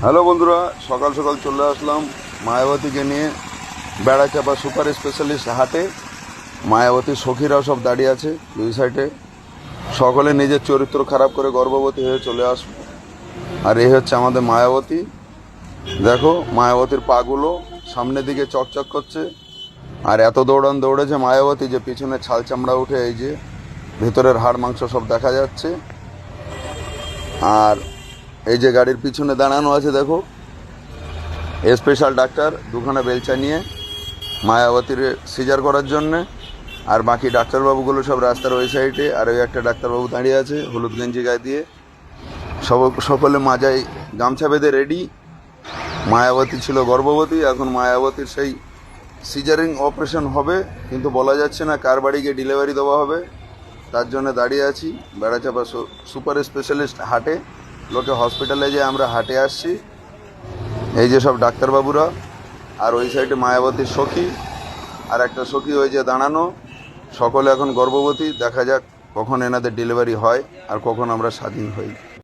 Hello বন্ধুরা, সকাল সকাল চলে আসলাম মায়াবতীকে নিয়ে বেড়াচাপা সুপার স্পেশালিস্ট হাটে। মায়াবতীর সখীরাও সব দাঁড়িয়ে আছে দুই সাইডে। সকলে নিজের চরিত্র খারাপ করে গর্ভবতী হয়ে চলে আসবে। আর এই হচ্ছে আমাদের মায়াবতী। দেখো মায়াবতীর পাগুলো সামনের দিকে চকচক করছে। আর এত দৌড়ান দৌড়েছে মায়াবতী যে পিছনে ছাল চামড়া উঠে এই যে ভেতরের হাড় মাংস সব দেখা যাচ্ছে। আর এই যে গাড়ির পিছনে দাঁড়ানো আছে দেখো স্পেশাল ডাক্তার দুখানা বেলচা নিয়ে মায়াবতীর সিজার করার জন্যে। আর বাকি ডাক্তারবাবুগুলো সব রাস্তার ওই সাইডে। আর ওই একটা ডাক্তারবাবু দাঁড়িয়ে আছে হলুদ গেঞ্জি গায়ে দিয়ে। সকলে মাজায় গামছা বেঁধে রেডি। মায়াবতী ছিল গর্ভবতী, এখন মায়াবতীর সেই সিজারিং অপারেশন হবে, কিন্তু বলা যাচ্ছে না কার বাড়ি গিয়ে ডেলিভারি দেওয়া হবে। তার জন্য দাঁড়িয়ে আছি বেড়াচাপা সুপার স্পেশালিস্ট হাটে। লোকে হসপিটালে যে আমরা হাটে আসছি। এই যে সব ডাক্তারবাবুরা, আর ওই সাইডে মায়াবতীর সখী আর একটা সখী ওই যে দাঁড়ানো। সকলে এখন গর্ভবতী। দেখা যাক কখন এনাদের ডেলিভারি হয় আর কখন আমরা স্বাধীন হই।